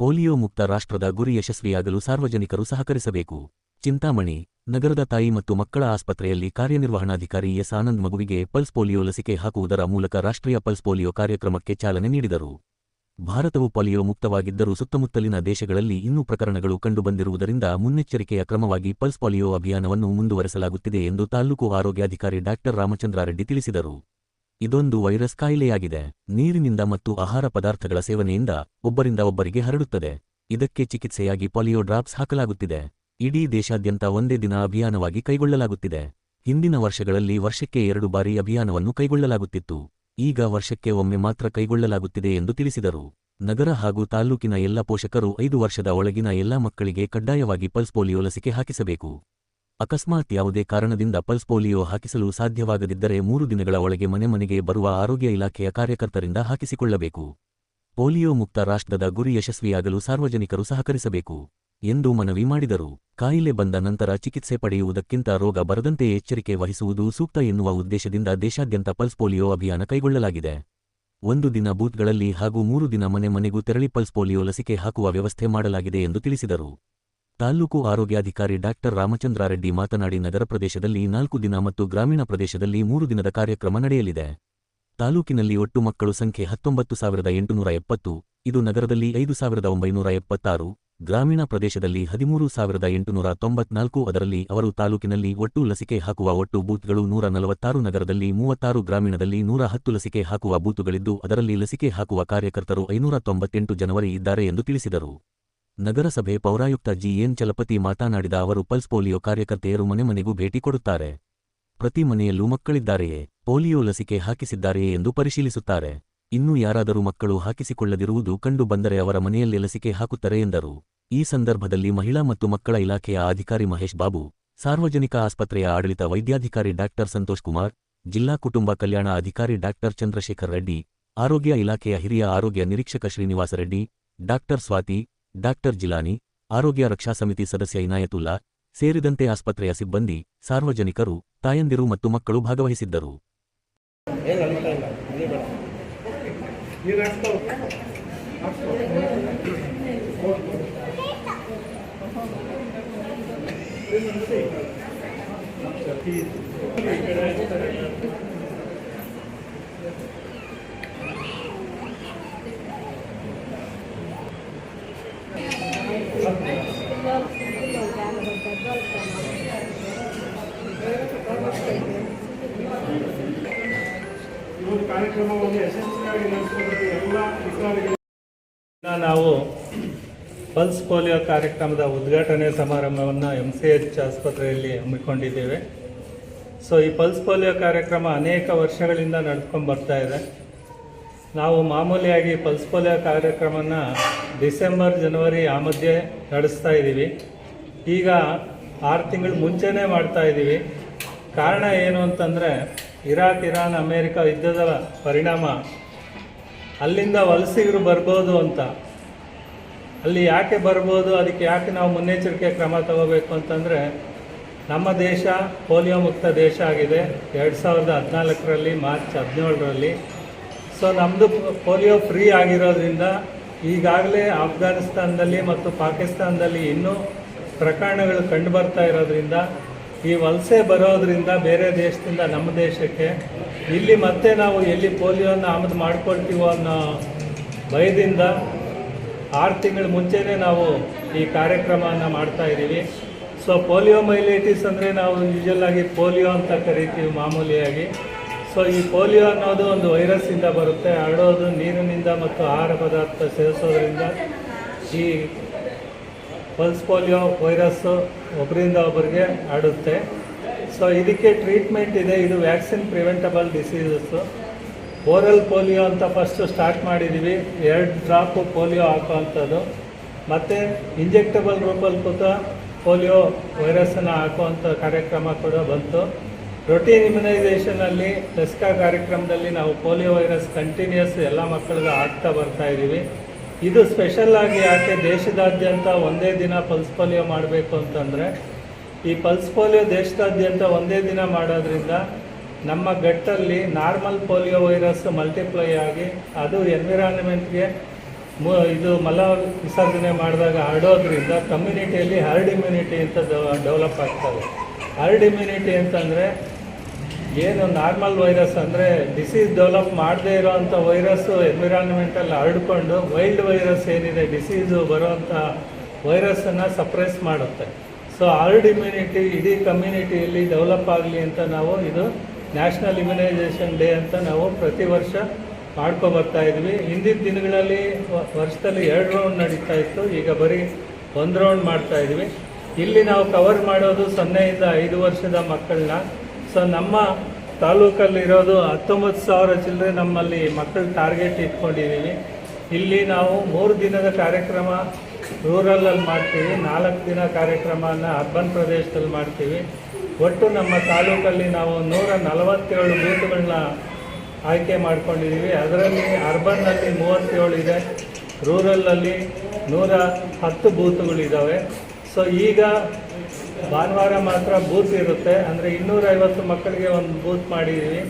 Polio ಮುಕ್ತ ರಾಷ್ಟ್ರದ ಗುರಿ ಯಶಸ್ವಿಯಾಗಲು ಸಾರ್ವಜನಿಕರು ಸಹಕರಿಸಬೇಕು. ಚಿಂತಾಮಣಿ ನಗರದ ತಾಯಿ ಮತ್ತು ಮಕ್ಕಳ ಆಸ್ಪತ್ರೆಯಲ್ಲಿ ಕಾರ್ಯನಿರ್ವಹಣಾಧಿಕಾರಿ ಎಸ್ ಆನಂದ್ ಮಗುವಿಗೆ ಪಲ್ಸ್ ಪೋಲಿಯೋ ಲಸಿಕೆ ಹಾಕುವುದರ ಮೂಲಕ ರಾಷ್ಟ್ರೀಯ ಪಲ್ಸ್ ಪೋಲಿಯೋ ಕಾರ್ಯಕ್ರಮಕ್ಕೆ ಚಾಲನೆ ನೀಡಿದರು. ಭಾರತವು ಪೋಲಿಯೋ ಮುಕ್ತವಾಗಿದ್ದರೂ ಸುತ್ತಮುತ್ತಲಿನ ದೇಶಗಳಲ್ಲಿ ಇನ್ನೂ ಪ್ರಕರಣಗಳು ಕಂಡುಬಂದಿರುವುದರಿಂದ ಮುನ್ನೆಚ್ಚರಿಕೆಯ ಕ್ರಮವಾಗಿ ಪಲ್ಸ್ ಪೋಲಿಯೋ ಅಭಿಯಾನವನ್ನು ಮುಂದುವರೆಸಲಾಗುತ್ತಿದೆ ಎಂದು ತಾಲ್ಲೂಕು ಆರೋಗ್ಯಾಧಿಕಾರಿ ಡಾ ರಾಮಚಂದ್ರಾರೆಡ್ಡಿ ತಿಳಿಸಿದರು. ಇದೊಂದು ವೈರಸ್ ಕಾಯಿಲೆಯಾಗಿದೆ. ನೀರಿನಿಂದ ಮತ್ತು ಆಹಾರ ಪದಾರ್ಥಗಳ ಸೇವನೆಯಿಂದ ಒಬ್ಬರಿಂದ ಒಬ್ಬರಿಗೆ ಹರಡುತ್ತದೆ. ಇದಕ್ಕೆ ಚಿಕಿತ್ಸೆಯಾಗಿ ಪೋಲಿಯೋ ಡ್ರಾಪ್ಸ್ ಹಾಕಲಾಗುತ್ತಿದೆ. ಇಡೀ ದೇಶಾದ್ಯಂತ ಒಂದೇ ದಿನ ಅಭಿಯಾನವಾಗಿ ಕೈಗೊಳ್ಳಲಾಗುತ್ತಿದೆ. ಹಿಂದಿನ ವರ್ಷಗಳಲ್ಲಿ ವರ್ಷಕ್ಕೆ 2 ಬಾರಿ ಅಭಿಯಾನವನ್ನು ಕೈಗೊಳ್ಳಲಾಗುತ್ತಿತ್ತು. ಈಗ ವರ್ಷಕ್ಕೆ ಒಮ್ಮೆ ಮಾತ್ರ ಕೈಗೊಳ್ಳಲಾಗುತ್ತಿದೆ ಎಂದು ತಿಳಿಸಿದರು. ನಗರ ಹಾಗೂ ತಾಲ್ಲೂಕಿನ ಎಲ್ಲ ಪೋಷಕರು 5 ವರ್ಷದ ಒಳಗಿನ ಎಲ್ಲ ಮಕ್ಕಳಿಗೆ ಕಡ್ಡಾಯವಾಗಿ ಪಲ್ಸ್ ಪೋಲಿಯೋ ಲಸಿಕೆ ಹಾಕಿಸಬೇಕು. ಅಕಸ್ಮಾತ್ ಯಾವುದೇ ಕಾರಣದಿಂದ ಪಲ್ಸ್ ಪೋಲಿಯೋ ಹಾಕಿಸಲು ಸಾಧ್ಯವಾಗದಿದ್ದರೆ 3 ದಿನಗಳ ಒಳಗೆ ಮನೆ ಮನೆಗೆ ಬರುವ ಆರೋಗ್ಯ ಇಲಾಖೆಯ ಕಾರ್ಯಕರ್ತರಿಂದ ಹಾಕಿಸಿಕೊಳ್ಳಬೇಕು. ಪೋಲಿಯೋ ಮುಕ್ತ ರಾಷ್ಟ್ರದ ಗುರಿ ಯಶಸ್ವಿಯಾಗಲು ಸಾರ್ವಜನಿಕರು ಸಹಕರಿಸಬೇಕು ಎಂದು ಮನವಿ ಮಾಡಿದರು. ಕಾಯಿಲೆ ಬಂದ ನಂತರ ಚಿಕಿತ್ಸೆ ಪಡೆಯುವುದಕ್ಕಿಂತ ರೋಗ ಬರದಂತೆ ಎಚ್ಚರಿಕೆ ವಹಿಸುವುದು ಸೂಕ್ತ ಎನ್ನುವ ಉದ್ದೇಶದಿಂದ ದೇಶಾದ್ಯಂತ ಪಲ್ಸ್ ಪೋಲಿಯೋ ಅಭಿಯಾನ ಕೈಗೊಳ್ಳಲಾಗಿದೆ. 1 ದಿನ ಬೂತ್ಗಳಲ್ಲಿ ಹಾಗೂ 3 ದಿನ ಮನೆ ಮನೆಗೂ ತೆರಳಿ ಪಲ್ಸ್ ಪೋಲಿಯೋ ಲಸಿಕೆ ಹಾಕುವ ವ್ಯವಸ್ಥೆ ಮಾಡಲಾಗಿದೆ ಎಂದು ತಿಳಿಸಿದರು. ತಾಲ್ಲೂಕು ಆರೋಗ್ಯಾಧಿಕಾರಿ ಡಾ ರಾಮಚಂದ್ರಾರೆಡ್ಡಿ ಮಾತನಾಡಿ, ನಗರ ಪ್ರದೇಶದಲ್ಲಿ 4 ದಿನ ಮತ್ತು ಗ್ರಾಮೀಣ ಪ್ರದೇಶದಲ್ಲಿ 3 ದಿನದ ಕಾರ್ಯಕ್ರಮ ನಡೆಯಲಿದೆ. ತಾಲೂಕಿನಲ್ಲಿ ಒಟ್ಟು ಮಕ್ಕಳು ಸಂಖ್ಯೆ 19,870, ಇದು ನಗರದಲ್ಲಿ 5,976, ಗ್ರಾಮೀಣ ಪ್ರದೇಶದಲ್ಲಿ 13,894. ಅದರಲ್ಲಿ ಅವರು ತಾಲೂಕಿನಲ್ಲಿ ಒಟ್ಟು ಲಸಿಕೆ ಹಾಕುವ ಒಟ್ಟು ಬೂತ್ಗಳು 146, ನಗರದಲ್ಲಿ 36, ಗ್ರಾಮೀಣದಲ್ಲಿ 110 ಲಸಿಕೆ ಹಾಕುವ ಬೂತುಗಳಿದ್ದು ಅದರಲ್ಲಿ ಲಸಿಕೆ ಹಾಕುವ ಕಾರ್ಯಕರ್ತರು 598 ಜನವರಿ ಇದ್ದಾರೆ ಎಂದು ತಿಳಿಸಿದರು. ನಗರಸಭೆ ಪೌರಾಯುಕ್ತ ಜಿ.ಎನ್. ಚಲಪತಿ ಮಾತನಾಡಿದ ಅವರು, ಪಲ್ಸ್ ಪೋಲಿಯೋ ಕಾರ್ಯಕರ್ತೆಯರು ಮನೆ ಮನೆಗೂ ಭೇಟಿ ಕೊಡುತ್ತಾರೆ. ಪ್ರತಿ ಮನೆಯಲ್ಲೂ ಮಕ್ಕಳಿದ್ದಾರೆಯೇ, ಪೋಲಿಯೋ ಲಸಿಕೆ ಹಾಕಿಸಿದ್ದಾರೆಯೇ ಎಂದು ಪರಿಶೀಲಿಸುತ್ತಾರೆ. ಇನ್ನೂ ಯಾರಾದರೂ ಮಕ್ಕಳು ಹಾಕಿಸಿಕೊಳ್ಳದಿರುವುದು ಕಂಡು ಬಂದರೆ ಅವರ ಮನೆಯಲ್ಲೇ ಲಸಿಕೆ ಹಾಕುತ್ತಾರೆ ಎಂದರು. ಈ ಸಂದರ್ಭದಲ್ಲಿ ಮಹಿಳಾ ಮತ್ತು ಮಕ್ಕಳ ಇಲಾಖೆಯ ಅಧಿಕಾರಿ ಮಹೇಶ್ ಬಾಬು, ಸಾರ್ವಜನಿಕ ಆಸ್ಪತ್ರೆಯ ಆಡಳಿತ ವೈದ್ಯಾಧಿಕಾರಿ ಡಾ ಸಂತೋಷ್ ಕುಮಾರ್, ಜಿಲ್ಲಾ ಕುಟುಂಬ ಕಲ್ಯಾಣ ಅಧಿಕಾರಿ ಡಾ ಚಂದ್ರಶೇಖರ್ ರೆಡ್ಡಿ, ಆರೋಗ್ಯ ಇಲಾಖೆಯ ಹಿರಿಯ ಆರೋಗ್ಯ ನಿರೀಕ್ಷಕ ಶ್ರೀನಿವಾಸ ರೆಡ್ಡಿ, ಡಾ ಸ್ವಾತಿ, ಡಾ ಜಿಲಾನಿ, ಆರೋಗ್ಯ ರಕ್ಷಾ ಸಮಿತಿ ಸದಸ್ಯ ಇನಾಯತುಲ್ಲಾ ಸೇರಿದಂತೆ ಆಸ್ಪತ್ರೆಯ ಸಿಬ್ಬಂದಿ, ಸಾರ್ವಜನಿಕರು, ತಾಯಂದಿರು ಮತ್ತು ಮಕ್ಕಳು ಭಾಗವಹಿಸಿದ್ದರು. ನಾವು ಪಲ್ಸ್ ಪೋಲಿಯೋ ಕಾರ್ಯಕ್ರಮದ ಉದ್ಘಾಟನೆ ಸಮಾರಂಭವನ್ನು MCH ಆಸ್ಪತ್ರೆಯಲ್ಲಿ ಹಮ್ಮಿಕೊಂಡಿದ್ದೇವೆ. ಈ ಪಲ್ಸ್ ಪೋಲಿಯೋ ಕಾರ್ಯಕ್ರಮ ಅನೇಕ ವರ್ಷಗಳಿಂದ ನಡ್ಕೊಂಡು ಬರ್ತಾ ಇದೆ. ನಾವು ಮಾಮೂಲಿಯಾಗಿ ಪಲ್ಸ್ ಪೋಲಿಯೋ ಕಾರ್ಯಕ್ರಮನ ಡಿಸೆಂಬರ್, ಜನವರಿ ಆ ಮಧ್ಯೆ ನಡೆಸ್ತಾ ಇದ್ದೀವಿ. ಈಗ 6 ತಿಂಗಳು ಮುಂಚೆನೇ ಮಾಡ್ತಾ ಇದ್ದೀವಿ. ಕಾರಣ ಏನು ಅಂತಂದರೆ, ಇರಾಕ್, ಇರಾನ್, ಅಮೇರಿಕ ಯುದ್ಧದ ಪರಿಣಾಮ ಅಲ್ಲಿಂದ ವಲಸಿಗರು ಬರ್ಬೋದು ಅಂತ. ಅಲ್ಲಿ ಯಾಕೆ ಬರ್ಬೋದು, ಅದಕ್ಕೆ ಯಾಕೆ ನಾವು ಮುನ್ನೆಚ್ಚರಿಕೆ ಕ್ರಮ ತಗೋಬೇಕು ಅಂತಂದರೆ, ನಮ್ಮ ದೇಶ ಪೋಲಿಯೋ ಮುಕ್ತ ದೇಶ ಆಗಿದೆ 2014ರಲ್ಲಿ ಮಾರ್ಚ್ 17ರಲ್ಲಿ. ನಮ್ಮದು ಪೋಲಿಯೋ ಫ್ರೀ ಆಗಿರೋದ್ರಿಂದ ಈಗಾಗಲೇ ಅಫ್ಘಾನಿಸ್ತಾನದಲ್ಲಿ ಮತ್ತು ಪಾಕಿಸ್ತಾನದಲ್ಲಿ ಇನ್ನೂ ಪ್ರಕರಣಗಳು ಕಂಡುಬರ್ತಾ ಇರೋದ್ರಿಂದ, ಈ ವಲಸೆ ಬರೋದ್ರಿಂದ ಬೇರೆ ದೇಶದಿಂದ ನಮ್ಮ ದೇಶಕ್ಕೆ ಇಲ್ಲಿ ಮತ್ತೆ ನಾವು ಎಲ್ಲಿ ಪೋಲಿಯೋನ ಆಮದು ಮಾಡ್ಕೊಳ್ತೀವೋ ಅನ್ನೋ ಭಯದಿಂದ 6 ತಿಂಗಳ ಮುಂಚೆನೇ ನಾವು ಈ ಕಾರ್ಯಕ್ರಮವನ್ನು ಮಾಡ್ತಾ ಇದ್ದೀವಿ. ಪೋಲಿಯೋ ಮೈಲೈಟಿಸ್ ಅಂದರೆ ನಾವು ಯೂಶಲ್ ಆಗಿ ಪೋಲಿಯೋ ಅಂತ ಕರಿತೀವಿ ಮಾಮೂಲಿಯಾಗಿ. ಈ ಪೋಲಿಯೋ ಅನ್ನೋದು ಒಂದು ವೈರಸ್ಸಿಂದ ಬರುತ್ತೆ, ಹರಡೋದು ನೀರಿನಿಂದ ಮತ್ತು ಆಹಾರ ಪದಾರ್ಥ ಸೇವಿಸೋದ್ರಿಂದ. ಈ ಪಲ್ಸ್ ಪೋಲಿಯೋ ವೈರಸ್ಸು ಒಬ್ಬರಿಂದ ಒಬ್ಬರಿಗೆ ಹರಡುತ್ತೆ. ಇದಕ್ಕೆ ಟ್ರೀಟ್ಮೆಂಟ್ ಇದೆ. ಇದು vaccine preventable diseases. Oral polio ಅಂತ ಫಸ್ಟು ಸ್ಟಾರ್ಟ್ ಮಾಡಿದ್ದೀವಿ, 2 ಡ್ರಾಪು ಪೋಲಿಯೋ ಹಾಕುವಂಥದ್ದು. ಮತ್ತು ಇಂಜೆಕ್ಟಬಲ್ ರೂಪಲ್ಲಿ ಕೂತ ಪೋಲಿಯೋ ವೈರಸ್ಸನ್ನು ಹಾಕುವಂಥ ಕಾರ್ಯಕ್ರಮ ಕೂಡ ಬಂತು. ರೊಟೀನ್ ಇಮ್ಯುನೈಸೇಷನಲ್ಲಿ ಲಸಿಕಾ ಕಾರ್ಯಕ್ರಮದಲ್ಲಿ ನಾವು ಪೋಲಿಯೋ ವೈರಸ್ ಕಂಟಿನ್ಯೂಸ್ ಎಲ್ಲ ಮಕ್ಕಳಿಗೂ ಹಾಕ್ತಾ ಬರ್ತಾ ಇದ್ದೀವಿ. ಇದು ಸ್ಪೆಷಲ್ ಆಗಿ ಯಾಕೆ ದೇಶದಾದ್ಯಂತ ಒಂದೇ ದಿನ ಪಲ್ಸ್ ಪೋಲಿಯೋ ಮಾಡಬೇಕು ಅಂತಂದರೆ, ಈ ಪಲ್ಸ್ ಪೋಲಿಯೋ ದೇಶದಾದ್ಯಂತ ಒಂದೇ ದಿನ ಮಾಡೋದ್ರಿಂದ ನಮ್ಮ ಗಟ್ಟಲ್ಲಿ ನಾರ್ಮಲ್ ಪೋಲಿಯೋ ವೈರಸ್ ಮಲ್ಟಿಪ್ಲೈ ಆಗಿ ಅದು ಎನ್ವಿರಾನ್ಮೆಂಟ್ಗೆ ಇದು ಮಲ ವಿಸರ್ಜನೆ ಮಾಡಿದಾಗ ಹರಡೋದ್ರಿಂದ ಕಮ್ಯುನಿಟಿಯಲ್ಲಿ ಹರ್ಡ್ ಇಮ್ಯುನಿಟಿ ಅಂತ ಡೆವಲಪ್ ಆಗ್ತದೆ. ಹರ್ಡ್ ಇಮ್ಯುನಿಟಿ ಅಂತಂದರೆ ಏನು ನಾರ್ಮಲ್ ವೈರಸ್ ಅಂದರೆ ಡಿಸೀಸ್ ಡೆವಲಪ್ ಮಾಡದೇ ಇರೋವಂಥ ವೈರಸ್ಸು ಎನ್ವಿರಾನ್ಮೆಂಟಲ್ಲಿ ಹರಡ್ಕೊಂಡು ವೈಲ್ಡ್ ವೈರಸ್ ಏನಿದೆ ಡಿಸೀಸು ಬರೋವಂಥ ವೈರಸ್ಸನ್ನು ಸಪ್ರೆಸ್ ಮಾಡುತ್ತೆ. ಸೊ ಹರ್ಡ್ ಇಮ್ಯುನಿಟಿ ಇಡೀ ಕಮ್ಯುನಿಟಿಯಲ್ಲಿ ಡೆವಲಪ್ ಆಗಲಿ ಅಂತ ನಾವು ಇದು ನ್ಯಾಷನಲ್ ಇಮ್ಯುನೈಸೇಷನ್ ಡೇ ಅಂತ ನಾವು ಪ್ರತಿ ವರ್ಷ ಮಾಡ್ಕೊಬರ್ತಾ ಇದ್ವಿ. ಹಿಂದಿನ ದಿನಗಳಲ್ಲಿ ವರ್ಷದಲ್ಲಿ 2 ರೌಂಡ್ ನಡೀತಾ ಇತ್ತು, ಈಗ ಬರೀ 1 ರೌಂಡ್ ಮಾಡ್ತಾ ಇದ್ವಿ. ಇಲ್ಲಿ ನಾವು ಕವರ್ ಮಾಡೋದು 0 ಇಂದ 5 ವರ್ಷದ ಮಕ್ಕಳನ್ನ. ಸೊ ನಮ್ಮ ತಾಲೂಕಲ್ಲಿರೋದು 19,000 ಚಿಲ್ಲರೆ ನಮ್ಮಲ್ಲಿ ಮಕ್ಕಳು ಟಾರ್ಗೆಟ್ ಇಟ್ಕೊಂಡಿದ್ದೀವಿ. ಇಲ್ಲಿ ನಾವು 3 ದಿನದ ಕಾರ್ಯಕ್ರಮ ರೂರಲಲ್ಲಿ ಮಾಡ್ತೀವಿ, 4 ದಿನ ಕಾರ್ಯಕ್ರಮನ ಅರ್ಬನ್ ಪ್ರದೇಶದಲ್ಲಿ ಮಾಡ್ತೀವಿ. ಒಟ್ಟು ನಮ್ಮ ತಾಲೂಕಲ್ಲಿ ನಾವು 147 ಬೂತ್ಗಳನ್ನ ಆಯ್ಕೆ ಮಾಡ್ಕೊಂಡಿದ್ದೀವಿ. ಅದರಲ್ಲಿ ಅರ್ಬನ್ನಲ್ಲಿ 37 ಇದೆ, ರೂರಲಲ್ಲಿ 110 ಬೂತ್ಗಳಿದ್ದಾವೆ. ಸೊ ಈಗ ಭಾನುವಾರ ಮಾತ್ರ ಬೂತ್ ಇರುತ್ತೆ, ಅಂದರೆ 250 ಮಕ್ಕಳಿಗೆ ಒಂದು ಬೂತ್ ಮಾಡಿದ್ದೀವಿ.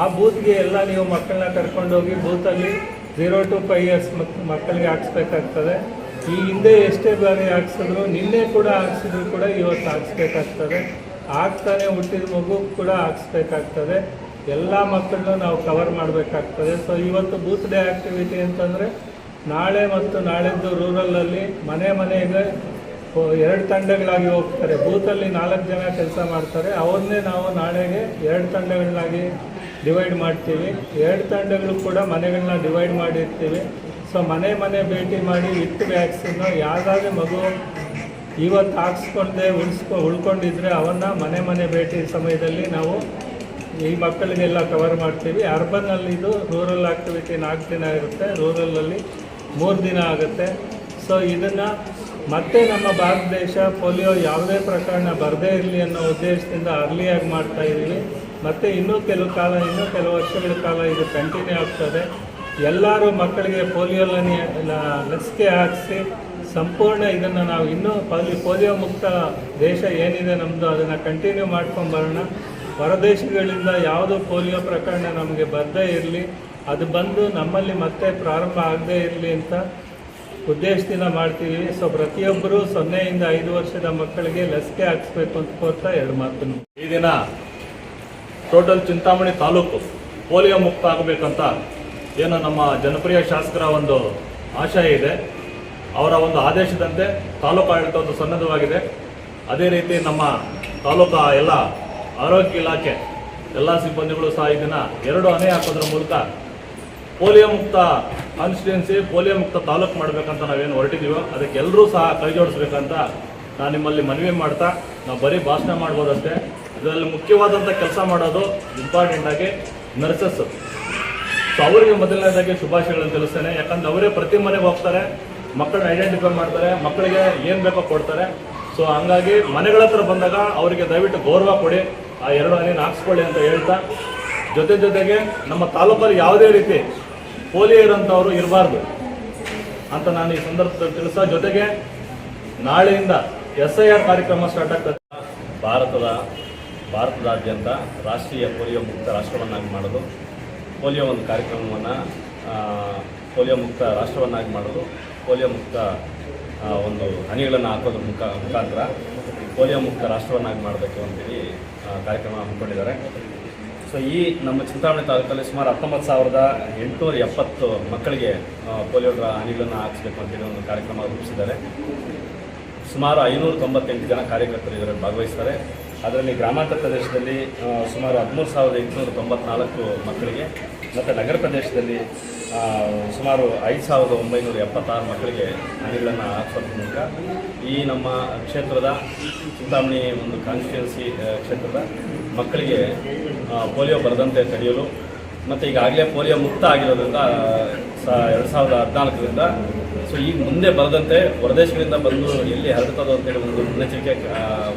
ಆ ಬೂತ್ಗೆ ಎಲ್ಲ ನೀವು ಮಕ್ಕಳನ್ನ ಕರ್ಕೊಂಡೋಗಿ ಬೂತಲ್ಲಿ 0 to 5 years ಮಕ್ಕಳಿಗೆ ಹಾಕ್ಸ್ಬೇಕಾಗ್ತದೆ. ಈ ಹಿಂದೆ ಎಷ್ಟೇ ಬಾರಿ ಹಾಕ್ಸಿದ್ರು, ನಿನ್ನೆ ಕೂಡ ಹಾಕ್ಸಿದ್ರು ಕೂಡ ಇವತ್ತು ಹಾಕ್ಸ್ಬೇಕಾಗ್ತದೆ. ಆಗ್ತಾನೆ ಹುಟ್ಟಿದ ಮಗು ಕೂಡ ಹಾಕ್ಸ್ಬೇಕಾಗ್ತದೆ. ಎಲ್ಲ ಮಕ್ಕಳನ್ನು ನಾವು ಕವರ್ ಮಾಡಬೇಕಾಗ್ತದೆ. ಸೊ ಇವತ್ತು ಬೂತ್ ಡೇ ಆ್ಯಕ್ಟಿವಿಟಿ ಅಂತಂದರೆ ನಾಳೆ ಮತ್ತು ನಾಳೆದ್ದು ರೂರಲಲ್ಲಿ ಮನೆ ಮನೆಗೆ 2 ತಂಡಗಳಾಗಿ ಹೋಗ್ತಾರೆ. ಬೂತಲ್ಲಿ 4 ಜನ ಕೆಲಸ ಮಾಡ್ತಾರೆ. ಅವ್ರನ್ನೇ ನಾವು ನಾಳೆಗೆ 2 ತಂಡಗಳನ್ನಾಗಿ ಡಿವೈಡ್ ಮಾಡ್ತೀವಿ. 2 ತಂಡಗಳು ಕೂಡ ಮನೆಗಳನ್ನ ಡಿವೈಡ್ ಮಾಡಿರ್ತೀವಿ. ಸೊ ಮನೆ ಭೇಟಿ ಮಾಡಿ ವಿತ್ ವ್ಯಾಕ್ಸಿನ್ನು ಯಾವುದಾದ್ರೂ ಮಗು ಇವತ್ತು ಹಾಕ್ಸ್ಕೊಂಡೆ ಉಳ್ಕೊಂಡಿದ್ರೆ ಅವನ್ನ ಮನೆ ಭೇಟಿ ಸಮಯದಲ್ಲಿ ನಾವು ಈ ಮಕ್ಕಳಿಗೆಲ್ಲ ಕವರ್ ಮಾಡ್ತೀವಿ. ಅರ್ಬನ್ನಲ್ಲಿ ಇದು ರೂರಲ್ ಆ್ಯಕ್ಟಿವಿಟಿ 4 ದಿನ ಇರುತ್ತೆ, ರೂರಲಲ್ಲಿ 3 ದಿನ ಆಗುತ್ತೆ. ಸೊ ಇದನ್ನು ಮತ್ತೆ ನಮ್ಮ ಭಾರತ ದೇಶ ಪೋಲಿಯೋ ಯಾವುದೇ ಪ್ರಕರಣ ಬರದೇ ಇರಲಿ ಅನ್ನೋ ಉದ್ದೇಶದಿಂದ ಅರ್ಲಿಯಾಗಿ ಮಾಡ್ತಾ ಇದ್ದೀವಿ. ಮತ್ತು ಇನ್ನೂ ಕೆಲವು ವರ್ಷಗಳ ಕಾಲ ಇದು ಕಂಟಿನ್ಯೂ ಆಗ್ತದೆ. ಎಲ್ಲರೂ ಮಕ್ಕಳಿಗೆ ಲಸಿಕೆ ಹಾಕಿಸಿ ಸಂಪೂರ್ಣ ಇದನ್ನು ನಾವು ಇನ್ನೂ ಪೋಲಿಯೋ ಮುಕ್ತ ದೇಶ ಏನಿದೆ ನಮ್ಮದು ಅದನ್ನು ಕಂಟಿನ್ಯೂ ಮಾಡ್ಕೊಂಡು ಬರೋಣ. ಹೊರದೇಶಗಳಿಂದ ಯಾವುದು ಪೋಲಿಯೋ ಪ್ರಕರಣ ನಮಗೆ ಬರದೇ ಇರಲಿ, ಅದು ಬಂದು ನಮ್ಮಲ್ಲಿ ಮತ್ತೆ ಪ್ರಾರಂಭ ಆಗದೇ ಇರಲಿ ಅಂತ ಉದ್ದೇಶದಿಂದ ಮಾಡ್ತೀವಿ. ಸೊ ಪ್ರತಿಯೊಬ್ಬರು 0 ಇಂದ 5 ವರ್ಷದ ಮಕ್ಕಳಿಗೆ ಲಸಿಕೆ ಹಾಕಿಸ್ಬೇಕು ಅಂತ ಕೋರ್ತಾ 2 ಮಾತನ್ನು. ಈ ದಿನ ಟೋಟಲ್ ಚಿಂತಾಮಣಿ ತಾಲೂಕು ಪೋಲಿಯೋ ಮುಕ್ತ ಆಗಬೇಕಂತ ಏನು ನಮ್ಮ ಜನಪ್ರಿಯ ಶಾಸಕರ ಒಂದು ಆಶಯ ಇದೆ. ಅವರ ಒಂದು ಆದೇಶದಂತೆ ತಾಲೂಕು ಆಡಳಿತ ಒಂದು ಸನ್ನದ್ಧವಾಗಿದೆ. ಅದೇ ರೀತಿ ನಮ್ಮ ತಾಲೂಕಾ ಎಲ್ಲ ಆರೋಗ್ಯ ಇಲಾಖೆ ಎಲ್ಲ ಸಿಬ್ಬಂದಿಗಳು ಸಹ ಇದನ್ನು 2 ಹನಿ ಹಾಕೋದ್ರ ಮೂಲಕ ಪೋಲಿಯೋ ಮುಕ್ತ ಕಾನ್ಸ್ಟಿಟ್ಯೂನ್ಸಿ ಪೋಲಿಯೋ ಮುಕ್ತ ತಾಲೂಕು ಮಾಡಬೇಕಂತ ನಾವೇನು ಹೊರಟಿದ್ದೀವೋ ಅದಕ್ಕೆ ಎಲ್ಲರೂ ಸಹ ಕೈ ಜೋಡಿಸ್ಬೇಕಂತ ನಾನು ನಿಮ್ಮಲ್ಲಿ ಮನವಿ ಮಾಡ್ತಾ, ನಾವು ಬರೀ ಭಾಷಣ ಮಾಡ್ಬೋದಷ್ಟೇ. ಇದರಲ್ಲಿ ಮುಖ್ಯವಾದಂಥ ಕೆಲಸ ಮಾಡೋದು ಇಂಪಾರ್ಟೆಂಟಾಗಿ ನರ್ಸಸ್. ಸೊ ಅವರಿಗೆ ಮೊದಲನೇದಾಗಿ ಶುಭಾಶಯಗಳನ್ನು ತಿಳಿಸ್ತೇನೆ. ಯಾಕಂದರೆ ಅವರೇ ಪ್ರತಿ ಮನೆಗೆ ಹೋಗ್ತಾರೆ, ಮಕ್ಕಳನ್ನ ಐಡೆಂಟಿಫೈ ಮಾಡ್ತಾರೆ, ಮಕ್ಕಳಿಗೆ ಏನು ಬೇಕೋ ಕೊಡ್ತಾರೆ. ಸೊ ಹಂಗಾಗಿ ಮನೆಗಳ ಹತ್ರ ಬಂದಾಗ ಅವರಿಗೆ ದಯವಿಟ್ಟು ಗೌರವ ಕೊಡಿ, ಆ 2 ಹನಿನ ಹಾಕ್ಸ್ಕೊಳ್ಳಿ ಅಂತ ಹೇಳ್ತಾ, ಜೊತೆಗೆ ನಮ್ಮ ತಾಲೂಕಲ್ಲಿ ಯಾವುದೇ ರೀತಿ ಪೋಲಿಯೋ ಇರೋಂಥವ್ರು ಇರಬಾರ್ದು ಅಂತ ನಾನು ಈ ಸಂದರ್ಭದಲ್ಲಿ ತಿಳಿಸ. ಜೊತೆಗೆ ನಾಳೆಯಿಂದ SIR ಕಾರ್ಯಕ್ರಮ ಸ್ಟಾರ್ಟ್ ಆಗ್ತದೆ. ಭಾರತದಾದ್ಯಂತ ರಾಷ್ಟ್ರೀಯ ಪೋಲಿಯೋ ಮುಕ್ತ ರಾಷ್ಟ್ರವನ್ನಾಗಿ ಮಾಡೋದು, ಪೋಲಿಯೋ ಒಂದು ಕಾರ್ಯಕ್ರಮವನ್ನು ಪೋಲಿಯೋ ಮುಕ್ತ ರಾಷ್ಟ್ರವನ್ನಾಗಿ ಮಾಡೋದು, ಪೋಲಿಯೋ ಮುಕ್ತ ಒಂದು ಹನಿಗಳನ್ನು ಹಾಕೋದ್ರ ಮುಖಾಂತರ ಪೋಲಿಯೋ ಮುಕ್ತ ರಾಷ್ಟ್ರವನ್ನಾಗಿ ಮಾಡಬೇಕು ಅಂತೇಳಿ ಕಾರ್ಯಕ್ರಮ ಹಮ್ಮಿಕೊಂಡಿದ್ದಾರೆ. ಸೊ ಈ ನಮ್ಮ ಚಿಂತಾಮಣಿ ತಾಲೂಕಲ್ಲಿ ಸುಮಾರು 19,870 ಮಕ್ಕಳಿಗೆ ಪೋಲಿಯೋದ ಹನಿಗಳನ್ನು ಹಾಕಿಸ್ಬೇಕು ಅಂತೇಳಿ ಒಂದು ಕಾರ್ಯಕ್ರಮ ರೂಪಿಸಿದ್ದಾರೆ. ಸುಮಾರು 598 ಜನ ಕಾರ್ಯಕರ್ತರು ಇದರಲ್ಲಿ ಭಾಗವಹಿಸ್ತಾರೆ. ಅದರಲ್ಲಿ ಗ್ರಾಮಾಂತರ ಪ್ರದೇಶದಲ್ಲಿ ಸುಮಾರು 13,894 ಮಕ್ಕಳಿಗೆ ಮತ್ತು ನಗರ ಪ್ರದೇಶದಲ್ಲಿ ಸುಮಾರು 5,976 ಮಕ್ಕಳಿಗೆ ಹನಿಗಳನ್ನು ಹಾಕಿಸೋದ್ರ ಮೂಲಕ ಈ ನಮ್ಮ ಕ್ಷೇತ್ರದ ಚಿಂತಾಮಣಿ ಒಂದು ಕಾನ್ಸ್ಟಿಟ್ಯೂನ್ಸಿ ಕ್ಷೇತ್ರದ ಮಕ್ಕಳಿಗೆ ಪೋಲಿಯೋ ಬರದಂತೆ ತಡೆಯಲು ಮತ್ತು ಈಗಾಗಲೇ ಪೋಲಿಯೋ ಮುಕ್ತ ಆಗಿರೋದ್ರಿಂದ 2014ರಿಂದ ಸೊ ಈಗ ಮುಂದೆ ಬರದಂತೆ ಹೊರದೇಶಗಳಿಂದ ಬಂದು ಎಲ್ಲಿ ಹರಡ್ತದೋ ಅಂತೇಳಿ ಒಂದು ಮುನ್ನೆಚ್ಚರಿಕೆ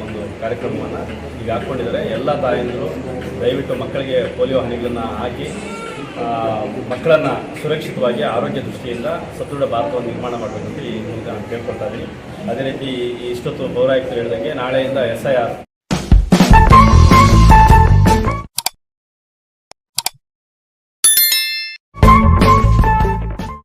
ಒಂದು ಕಾರ್ಯಕ್ರಮವನ್ನು ಈಗ ಹಾಕ್ಕೊಂಡಿದ್ದಾರೆ. ಎಲ್ಲ ತಾಯಂದಿರು ದಯವಿಟ್ಟು ಮಕ್ಕಳಿಗೆ ಪೋಲಿಯೋ ಹನಿಗಳನ್ನು ಹಾಕಿ ಮಕ್ಕಳನ್ನು ಸುರಕ್ಷಿತವಾಗಿ ಆರೋಗ್ಯ ದೃಷ್ಟಿಯಿಂದ ಸದೃಢ ಭಾರತವನ್ನು ನಿರ್ಮಾಣ ಮಾಡಬೇಕಂತ ಈ ಮೂಲಕ ನಾನು ಕೇಳ್ಕೊಳ್ತಾ ಇದ್ದೀನಿ. ಅದೇ ರೀತಿ ಇಷ್ಟೊತ್ತು ಪೌರಾಯುಕ್ತರು ಹೇಳಿದಂಗೆ ನಾಳೆಯಿಂದ SIR